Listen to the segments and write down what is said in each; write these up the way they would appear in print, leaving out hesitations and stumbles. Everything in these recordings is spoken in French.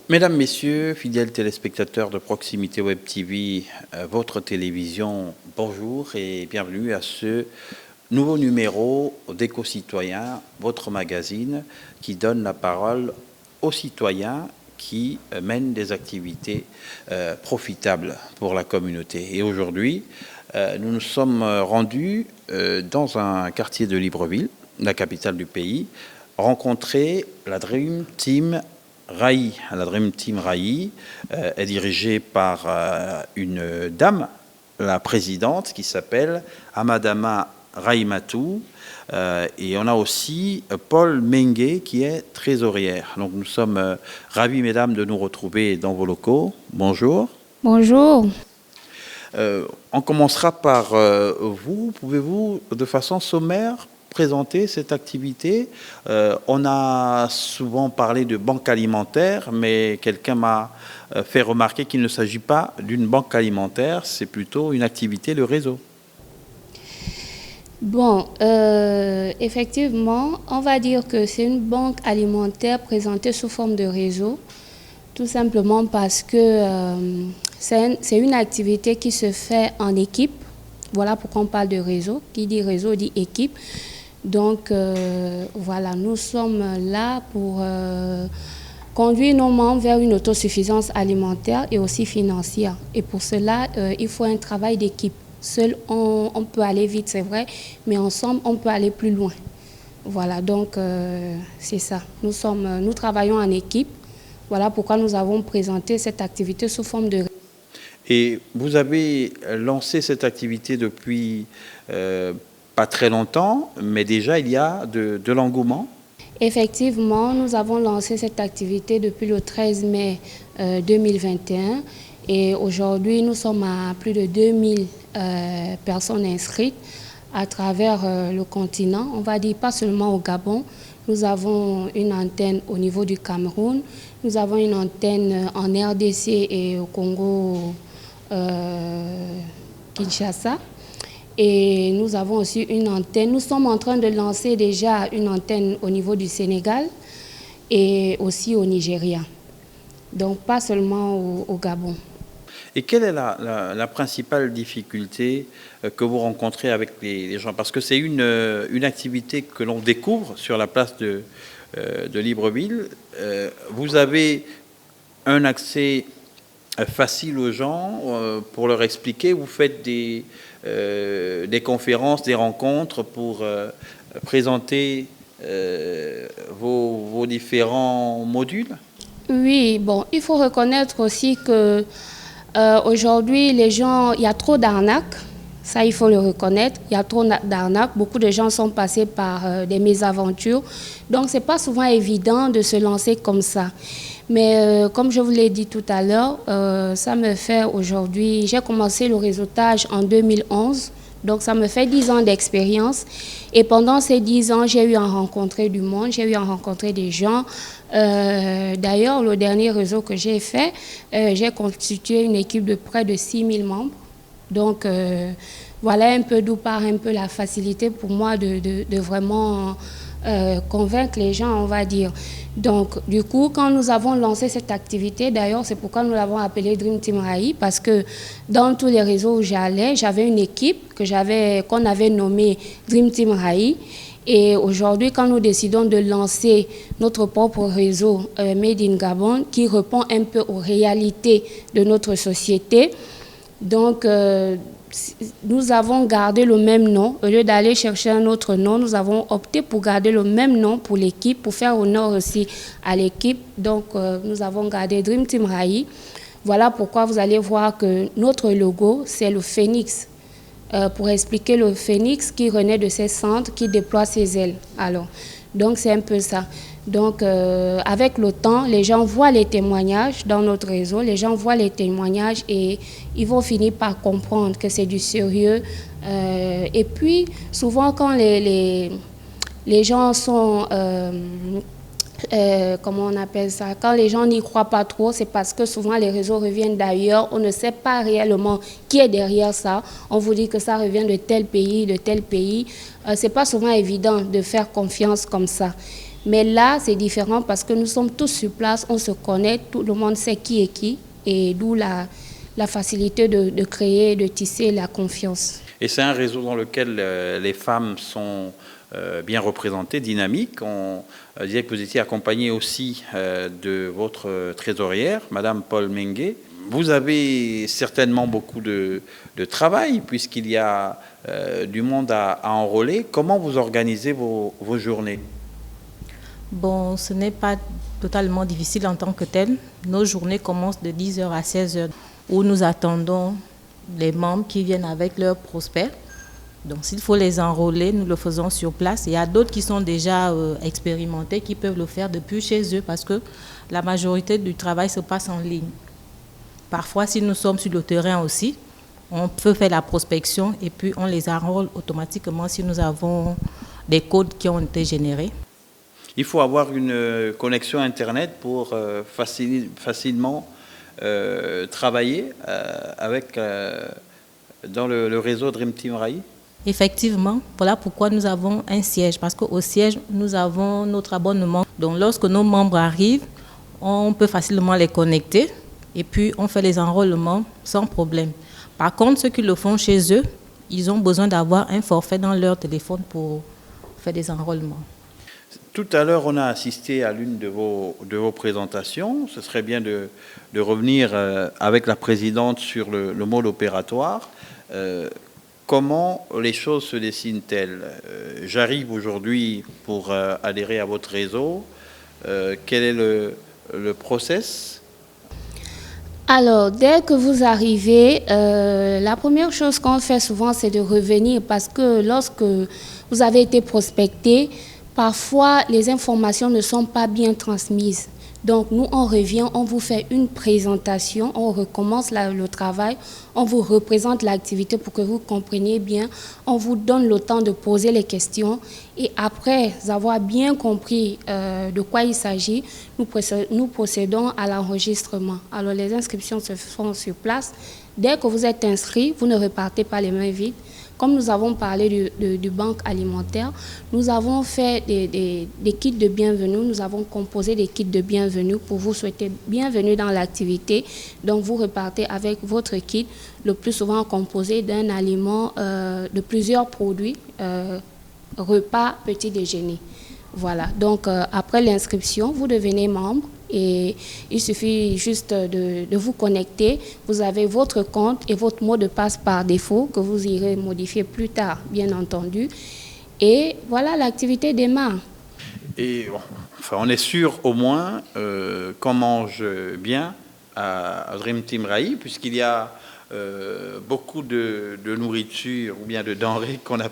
Mesdames, Messieurs, fidèles téléspectateurs de Proximité Web TV, votre télévision, bonjour et bienvenue à ce nouveau numéro d'Éco-Citoyen, votre magazine qui donne la parole aux citoyens qui mènent des activités profitables pour la communauté. Et aujourd'hui, nous nous sommes rendus dans un quartier de Libreville, la capitale du pays, rencontrer la Dream Team Raï. La Dream Team Raï est dirigée par une dame, la présidente, qui s'appelle Amadama Raïmatou. Et on a aussi Paul Mengue qui est trésorière. Donc nous sommes ravis, mesdames, de nous retrouver dans vos locaux. Bonjour. Bonjour. On commencera par vous. Pouvez-vous, de façon sommaire, présenter cette activité? On a souvent parlé de banque alimentaire, mais quelqu'un m'a fait remarquer qu'il ne s'agit pas d'une banque alimentaire, c'est plutôt une activité de réseau. Bon, effectivement, on va dire que c'est une banque alimentaire présentée sous forme de réseau, tout simplement parce que c'est une activité qui se fait en équipe. Voilà pourquoi on parle de réseau. Qui dit réseau dit équipe. Donc, voilà, nous sommes là pour conduire nos membres vers une autosuffisance alimentaire et aussi financière. Et pour cela, il faut un travail d'équipe. Seul, on peut aller vite, c'est vrai, mais ensemble, on peut aller plus loin. Voilà, donc c'est ça. Nous travaillons en équipe. Voilà pourquoi nous avons présenté cette activité sous forme de... Et vous avez lancé cette activité depuis pas très longtemps, mais déjà il y a de l'engouement. Effectivement, nous avons lancé cette activité depuis le 13 mai 2021 et aujourd'hui nous sommes à plus de 2000 personnes inscrites à travers le continent. On va dire pas seulement au Gabon. Nous avons une antenne au niveau du Cameroun. Nous avons une antenne en RDC et au Congo Kinshasa. Et nous avons aussi une antenne. Nous sommes en train de lancer déjà une antenne au niveau du Sénégal et aussi au Nigeria. Donc pas seulement au Gabon. Et quelle est la principale difficulté que vous rencontrez avec les gens? Parce que c'est une activité que l'on découvre sur la place de Libreville. Vous avez un accès facile aux gens pour leur expliquer. Vous faites des conférences, des rencontres pour présenter vos différents modules? Oui, bon, il faut reconnaître aussi que aujourd'hui, les gens, il y a trop d'arnaques. Ça, il faut le reconnaître. Il y a trop d'arnaques. Beaucoup de gens sont passés par des mésaventures. Donc, ce n'est pas souvent évident de se lancer comme ça. Mais comme je vous l'ai dit tout à l'heure, ça me fait aujourd'hui... J'ai commencé le réseautage en 2011. Donc, ça me fait 10 ans d'expérience. Et pendant ces 10 ans, j'ai eu à rencontrer du monde, j'ai eu à rencontrer des gens. D'ailleurs, le dernier réseau que j'ai fait, j'ai constitué une équipe de près de 6000 membres. Donc, voilà un peu d'où part un peu la facilité pour moi de vraiment convaincre les gens, on va dire. Donc, du coup, quand nous avons lancé cette activité, d'ailleurs, c'est pourquoi nous l'avons appelée Dream Team Raï, parce que dans tous les réseaux où j'allais, j'avais une équipe qu'on avait nommée Dream Team Raï. Et aujourd'hui, quand nous décidons de lancer notre propre réseau Made in Gabon, qui répond un peu aux réalités de notre société, donc nous avons gardé le même nom. Au lieu d'aller chercher un autre nom, nous avons opté pour garder le même nom pour l'équipe, pour faire honneur aussi à l'équipe. Donc, nous avons gardé Dream Team Raï. Voilà pourquoi vous allez voir que notre logo, c'est le phénix. Pour expliquer le phénix qui renaît de ses cendres, qui déploie ses ailes. Alors, donc, c'est un peu ça. Donc, avec le temps, les gens voient les témoignages dans notre réseau, les gens voient les témoignages et ils vont finir par comprendre que c'est du sérieux. Et puis, souvent, quand les gens sont... comment on appelle ça? Quand les gens n'y croient pas trop, c'est parce que souvent les réseaux reviennent d'ailleurs. On ne sait pas réellement qui est derrière ça. On vous dit que ça revient de tel pays, de tel pays. C'est pas souvent évident de faire confiance comme ça. Mais là, c'est différent parce que nous sommes tous sur place, on se connaît, tout le monde sait qui est qui, et d'où la facilité de créer, de tisser la confiance. Et c'est un réseau dans lequel les femmes sont bien représentées, dynamiques. On disait que vous étiez accompagné aussi de votre trésorière, Madame Paul Mengue. Vous avez certainement beaucoup de travail puisqu'il y a du monde à enrôler. Comment vous organisez vos journées? Bon, ce n'est pas totalement difficile en tant que tel. Nos journées commencent de 10h à 16h où nous attendons les membres qui viennent avec leurs prospects. Donc s'il faut les enrôler, nous le faisons sur place. Il y a d'autres qui sont déjà expérimentés, qui peuvent le faire depuis chez eux parce que la majorité du travail se passe en ligne. Parfois, si nous sommes sur le terrain aussi, on peut faire la prospection et puis on les enrôle automatiquement si nous avons des codes qui ont été générés. Il faut avoir une connexion Internet pour facilement travailler dans le réseau Dream Team Raï? Effectivement, voilà pourquoi nous avons un siège, parce qu'au siège, nous avons notre abonnement. Donc lorsque nos membres arrivent, on peut facilement les connecter et puis on fait les enrôlements sans problème. Par contre, ceux qui le font chez eux, ils ont besoin d'avoir un forfait dans leur téléphone pour faire des enrôlements. Tout à l'heure, on a assisté à l'une de vos présentations. Ce serait bien de revenir avec la présidente sur le mode opératoire. Comment les choses se dessinent-elles? J'arrive aujourd'hui pour adhérer à votre réseau. Quel est le process? Alors, dès que vous arrivez, la première chose qu'on fait souvent, c'est de revenir parce que lorsque vous avez été prospecté, parfois les informations ne sont pas bien transmises. Donc, nous, on revient, on vous fait une présentation, on recommence le travail, on vous représente l'activité pour que vous compreniez bien, on vous donne le temps de poser les questions et après avoir bien compris de quoi il s'agit, nous procédons à l'enregistrement. Alors, les inscriptions se font sur place. Dès que vous êtes inscrit, vous ne repartez pas les mains vides. Comme nous avons parlé du banque alimentaire, nous avons fait des kits de bienvenue, nous avons composé des kits de bienvenue pour vous souhaiter bienvenue dans l'activité. Donc vous repartez avec votre kit, le plus souvent composé d'un aliment, de plusieurs produits, repas, petit déjeuner. Voilà, donc après l'inscription, vous devenez membre et il suffit juste de vous connecter. Vous avez votre compte et votre mot de passe par défaut que vous irez modifier plus tard, bien entendu. Et voilà, l'activité démarre. Et bon, enfin, on est sûr au moins qu'on mange bien à Dream Team Raï, puisqu'il y a beaucoup de nourriture ou bien de denrées qu'on a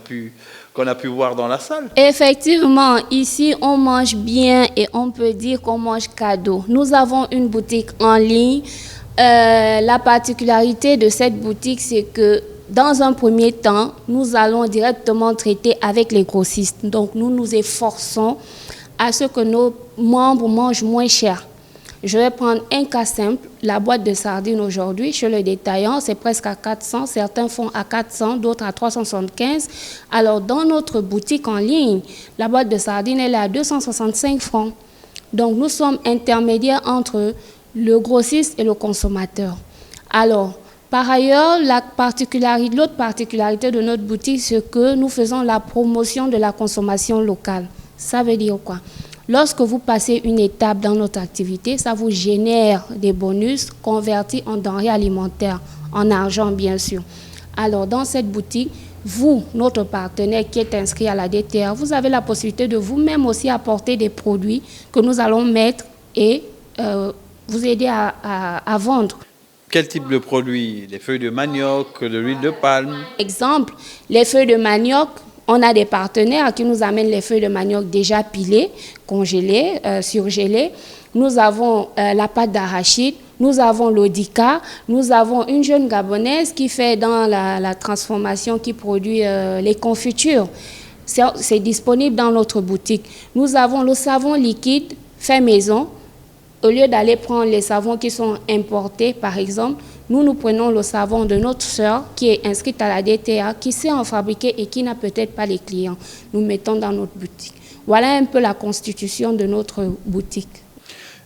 pu voir dans la salle. Effectivement, ici on mange bien et on peut dire qu'on mange cadeau. Nous avons une boutique en ligne. La particularité de cette boutique, c'est que dans un premier temps, nous allons directement traiter avec les grossistes. Donc nous nous efforçons à ce que nos membres mangent moins cher. Je vais prendre un cas simple. La boîte de sardines aujourd'hui, chez le détaillant, c'est presque à 400. Certains font à 400, d'autres à 375. Alors, dans notre boutique en ligne, la boîte de sardines, elle est à 265 francs. Donc, nous sommes intermédiaires entre le grossiste et le consommateur. Alors, par ailleurs, l'autre particularité de notre boutique, c'est que nous faisons la promotion de la consommation locale. Ça veut dire quoi? Lorsque vous passez une étape dans notre activité, ça vous génère des bonus convertis en denrées alimentaires, en argent bien sûr. Alors dans cette boutique, vous, notre partenaire qui est inscrit à la DTR, vous avez la possibilité de vous-même aussi apporter des produits que nous allons mettre et vous aider à vendre. Quel type de produits? Des feuilles de manioc, de l'huile de palme? Exemple, les feuilles de manioc. On a des partenaires qui nous amènent les feuilles de manioc déjà pilées, congelées, surgelées. Nous avons la pâte d'arachide, nous avons l'Odica, nous avons une jeune Gabonaise qui fait dans la transformation, qui produit les confitures. C'est disponible dans notre boutique. Nous avons le savon liquide fait maison. Au lieu d'aller prendre les savons qui sont importés, par exemple, nous prenons le savon de notre sœur qui est inscrite à la DTA, qui sait en fabriquer et qui n'a peut-être pas les clients. Nous mettons dans notre boutique. Voilà un peu la constitution de notre boutique.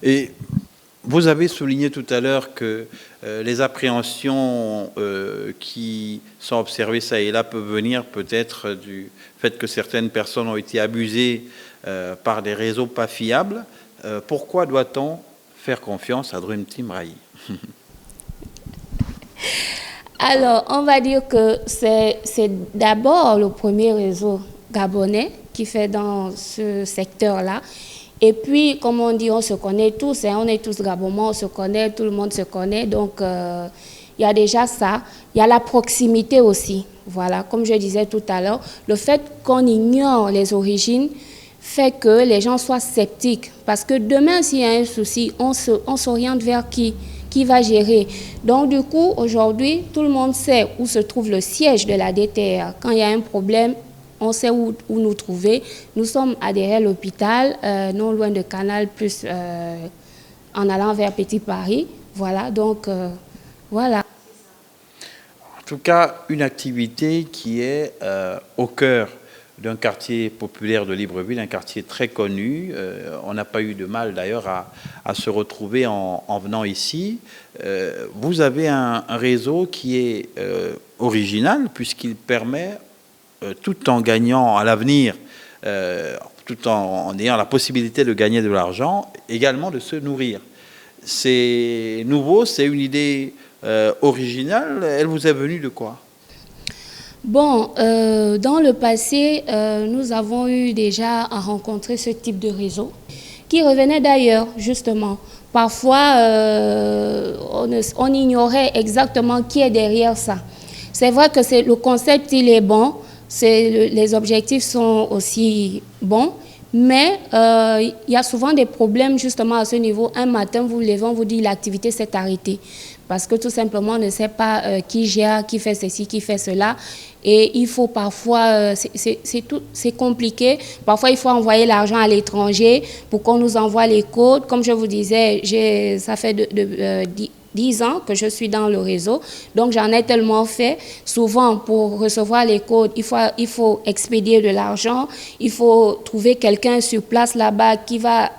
Et vous avez souligné tout à l'heure que les appréhensions qui sont observées ça et là peuvent venir peut-être du fait que certaines personnes ont été abusées par des réseaux pas fiables. Pourquoi doit-on faire confiance à Dream Team Raï? Alors, on va dire que c'est d'abord le premier réseau gabonais qui fait dans ce secteur-là. Et puis, comme on dit, on se connaît tous, hein, on est tous gabonais, on se connaît, tout le monde se connaît. Donc, il y a déjà ça. Il y a la proximité aussi. Voilà, comme je disais tout à l'heure, le fait qu'on ignore les origines fait que les gens soient sceptiques. Parce que demain, s'il y a un souci, on s'oriente vers qui va gérer. Donc, du coup, aujourd'hui, tout le monde sait où se trouve le siège de la DTR. Quand il y a un problème, on sait où nous trouver. Nous sommes adhérés à l'hôpital, non loin de Canal+, en allant vers Petit Paris. Voilà, donc, voilà. En tout cas, une activité qui est au cœur d'un quartier populaire de Libreville, un quartier très connu. On n'a pas eu de mal d'ailleurs à se retrouver en venant ici. Vous avez un réseau qui est original puisqu'il permet, tout en gagnant à l'avenir, tout en ayant la possibilité de gagner de l'argent, également de se nourrir. C'est nouveau, c'est une idée originale. Elle vous est venue de quoi? Bon, dans le passé, nous avons eu déjà à rencontrer ce type de réseau qui revenait d'ailleurs, justement. Parfois, on ignorait exactement qui est derrière ça. C'est vrai que le concept, il est bon, les objectifs sont aussi bons, mais il y a souvent des problèmes justement à ce niveau. Un matin, vous vous levez, on vous dit l'activité s'est arrêtée. Parce que tout simplement, on ne sait pas qui gère, qui fait ceci, qui fait cela. Et il faut parfois, c'est compliqué. Parfois, il faut envoyer l'argent à l'étranger pour qu'on nous envoie les codes. Comme je vous disais, ça fait 10 ans que je suis dans le réseau. Donc, j'en ai tellement fait. Souvent, pour recevoir les codes, il faut expédier de l'argent. Il faut trouver quelqu'un sur place là-bas qui va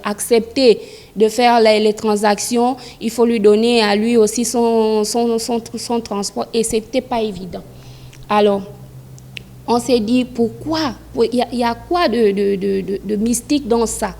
accepter de faire les transactions. Il faut lui donner à lui aussi son transport. Et ce n'était pas évident. Alors, on s'est dit, pourquoi? Il y a quoi de mystique dans ça?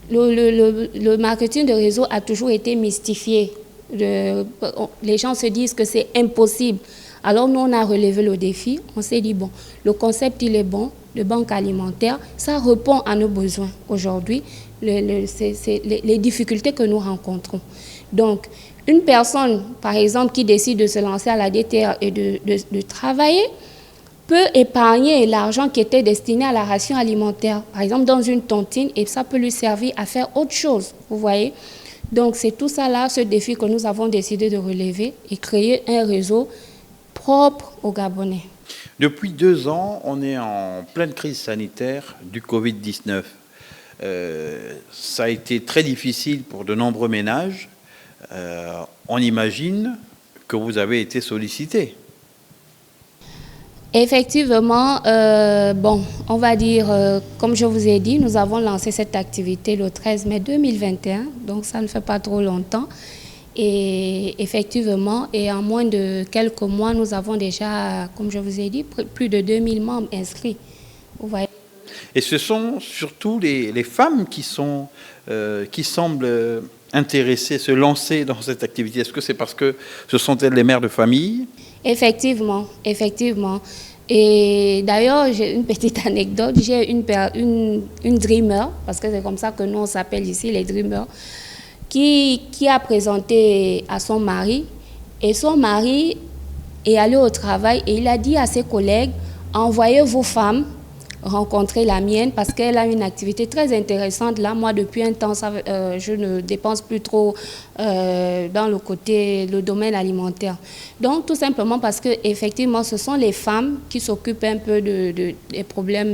Le marketing de réseau a toujours été mystifié. Les gens se disent que c'est impossible. Alors, nous, on a relevé le défi. On s'est dit, bon, le concept, il est bon, de banque alimentaire, ça répond à nos besoins aujourd'hui, les difficultés que nous rencontrons. Donc, une personne, par exemple, qui décide de se lancer à la DTR et de travailler, peut épargner l'argent qui était destiné à la ration alimentaire, par exemple dans une tontine, et ça peut lui servir à faire autre chose, vous voyez. Donc, c'est tout ça là, ce défi que nous avons décidé de relever et créer un réseau propre aux Gabonais. Depuis 2 ans, on est en pleine crise sanitaire du Covid-19. Ça a été très difficile pour de nombreux ménages. On imagine que vous avez été sollicité. Effectivement, bon, on va dire, comme je vous ai dit, nous avons lancé cette activité le 13 mai 2021, donc ça ne fait pas trop longtemps. Et effectivement, et en moins de quelques mois, nous avons déjà, comme je vous ai dit, plus de 2000 membres inscrits. Vous voyez. Et ce sont surtout les femmes qui semblent intéressées, se lancer dans cette activité. Est-ce que c'est parce que ce sont elles les mères de famille? Effectivement, effectivement. Et d'ailleurs, j'ai une petite anecdote. J'ai une dreamer, parce que c'est comme ça que nous on s'appelle ici, les dreamers, qui a présenté à son mari. Et son mari est allé au travail et il a dit à ses collègues, envoyez vos femmes rencontrer la mienne parce qu'elle a une activité très intéressante. Là, moi, depuis un temps, je ne dépense plus trop dans le domaine alimentaire. Donc, tout simplement parce que effectivement, ce sont les femmes qui s'occupent un peu des problèmes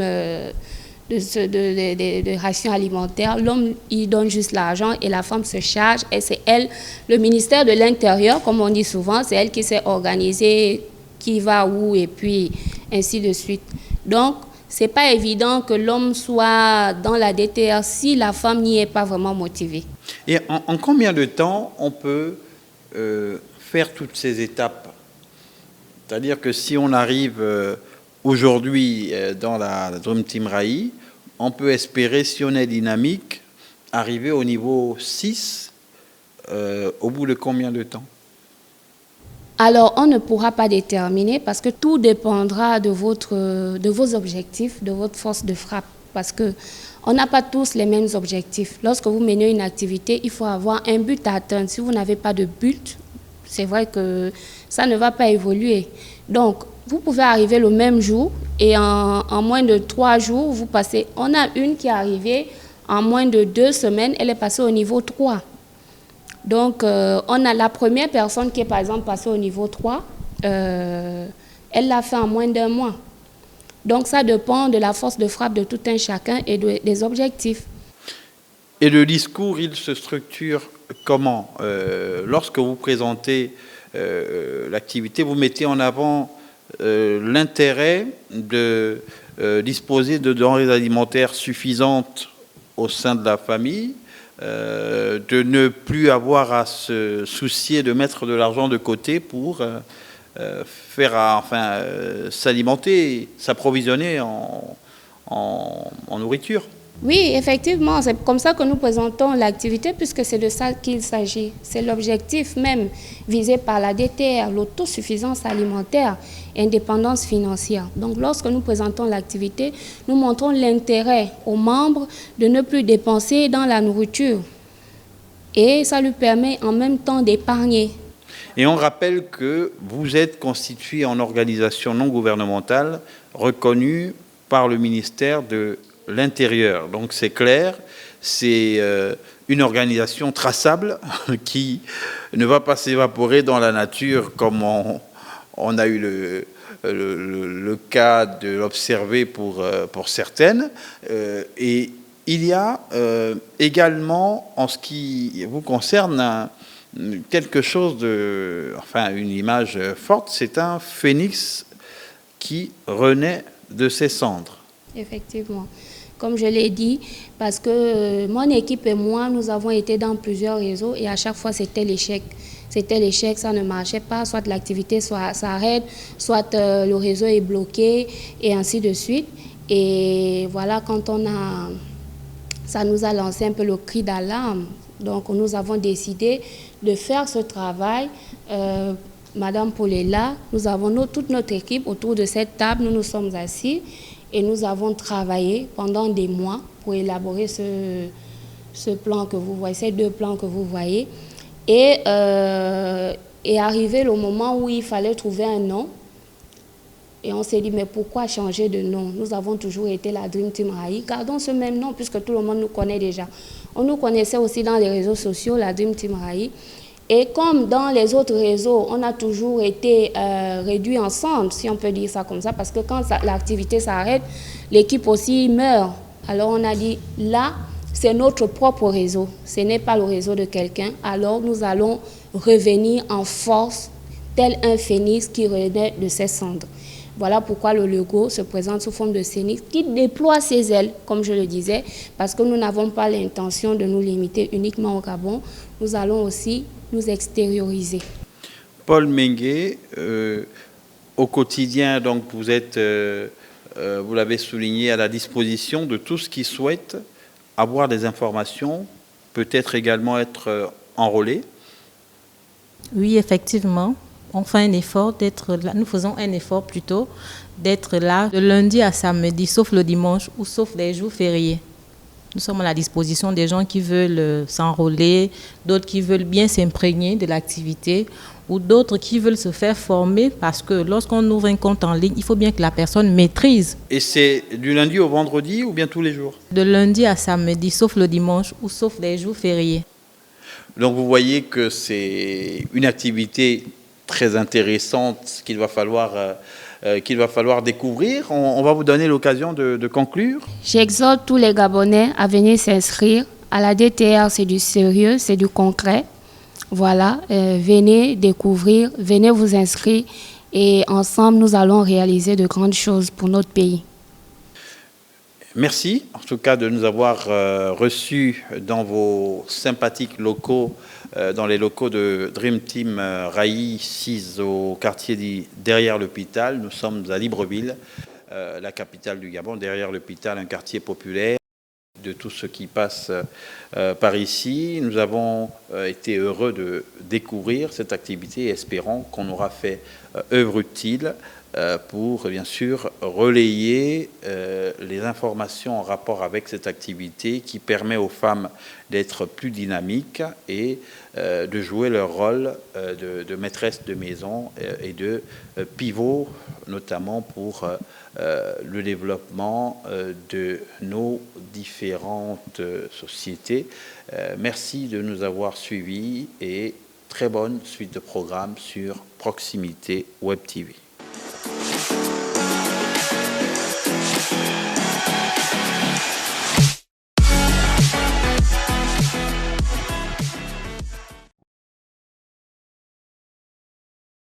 de rations alimentaires. L'homme, il donne juste l'argent et la femme se charge. Et c'est elle, le ministère de l'Intérieur, comme on dit souvent, c'est elle qui s'est organisée, qui va où et puis ainsi de suite. Donc, c'est pas évident que l'homme soit dans la DTR si la femme n'y est pas vraiment motivée. Et en combien de temps on peut faire toutes ces étapes? C'est-à-dire que si on arrive aujourd'hui dans la Dream Team Raï, on peut espérer, si on est dynamique, arriver au niveau 6 au bout de combien de temps? Alors, on ne pourra pas déterminer parce que tout dépendra de vos objectifs, de votre force de frappe. Parce qu'on n'a pas tous les mêmes objectifs. Lorsque vous menez une activité, il faut avoir un but à atteindre. Si vous n'avez pas de but, c'est vrai que ça ne va pas évoluer. Donc, vous pouvez arriver le même jour et en moins de 3 jours, vous passez. On a une qui est arrivée en moins de 2 semaines, elle est passée au niveau 3. Donc, on a la première personne qui est par exemple passée au niveau 3, elle l'a fait en moins d'1 mois. Donc, ça dépend de la force de frappe de tout un chacun et des objectifs. Et le discours, il se structure comment? Lorsque vous présentez l'activité, vous mettez en avant l'intérêt de disposer de denrées alimentaires suffisantes au sein de la famille, de ne plus avoir à se soucier de mettre de l'argent de côté pour s'alimenter, s'approvisionner en nourriture. Oui, effectivement, c'est comme ça que nous présentons l'activité puisque c'est de ça qu'il s'agit. C'est l'objectif même visé par la DTR, l'autosuffisance alimentaire et indépendance financière. Donc lorsque nous présentons l'activité, nous montrons l'intérêt aux membres de ne plus dépenser dans la nourriture. Et ça lui permet en même temps d'épargner. Et on rappelle que vous êtes constitué en organisation non gouvernementale reconnue par le ministère de l'Intérieur. Donc c'est clair, c'est une organisation traçable qui ne va pas s'évaporer dans la nature comme on a eu le cas de l'observer pour certaines. Et il y a également, en ce qui vous concerne, quelque chose une image forte, c'est un phénix qui renaît de ses cendres. Effectivement. Comme je l'ai dit, parce que mon équipe et moi, nous avons été dans plusieurs réseaux et à chaque fois, c'était l'échec. C'était l'échec, ça ne marchait pas, soit l'activité s'arrête, soit le réseau est bloqué et ainsi de suite. Et voilà, ça nous a lancé un peu le cri d'alarme. Donc, nous avons décidé de faire ce travail. Madame Paul est là, nous avons toute notre équipe autour de cette table, nous nous sommes assis. Et nous avons travaillé pendant des mois pour élaborer ce plan que vous voyez, ces 2 plans que vous voyez. Et arrivé le moment où il fallait trouver un nom. Et on s'est dit, mais pourquoi changer de nom? Nous avons toujours été la Dream Team Raï. Gardons ce même nom puisque tout le monde nous connaît déjà. On nous connaissait aussi dans les réseaux sociaux, la Dream Team Raï. Et comme dans les autres réseaux, on a toujours été réduits ensemble, si on peut dire ça comme ça, parce que quand l'activité s'arrête, l'équipe aussi meurt. Alors on a dit, là, c'est notre propre réseau, ce n'est pas le réseau de quelqu'un. Alors nous allons revenir en force, tel un phénix qui renaît de ses cendres. Voilà pourquoi le logo se présente sous forme de phénix qui déploie ses ailes, comme je le disais, parce que nous n'avons pas l'intention de nous limiter uniquement au Gabon. Nous allons aussi nous extérioriser. Paul Mengue, au quotidien, donc vous êtes, vous l'avez souligné, à la disposition de tous qui souhaitent avoir des informations, peut-être également être enrôlés. Oui, effectivement. On fait un effort d'être là. Nous faisons un effort plutôt d'être là de lundi à samedi, sauf le dimanche ou sauf les jours fériés. Nous sommes à la disposition des gens qui veulent s'enrôler, d'autres qui veulent bien s'imprégner de l'activité ou d'autres qui veulent se faire former parce que lorsqu'on ouvre un compte en ligne, il faut bien que la personne maîtrise. Et c'est du lundi au vendredi ou bien tous les jours? De lundi à samedi, sauf le dimanche ou sauf les jours fériés. Donc vous voyez que c'est une activité très intéressante qu'il va falloir découvrir. On va vous donner l'occasion de conclure. J'exhorte tous les Gabonais à venir s'inscrire. À la DTR, c'est du sérieux, c'est du concret. Voilà, venez découvrir, venez vous inscrire et ensemble, nous allons réaliser de grandes choses pour notre pays. Merci en tout cas de nous avoir reçus dans vos sympathiques locaux, dans les locaux de Dream Team Railly 6 au quartier derrière l'hôpital. Nous sommes à Libreville, la capitale du Gabon, derrière l'hôpital, un quartier populaire de tout ce qui passe par ici. Nous avons été heureux de découvrir cette activité et espérons qu'on aura fait œuvre utile pour, bien sûr, relayer les informations en rapport avec cette activité qui permet aux femmes d'être plus dynamiques et de jouer leur rôle de maîtresse de maison et de pivot, notamment pour le développement de nos différentes sociétés. Merci de nous avoir suivis et très bonne suite de programmes sur Proximité Web TV.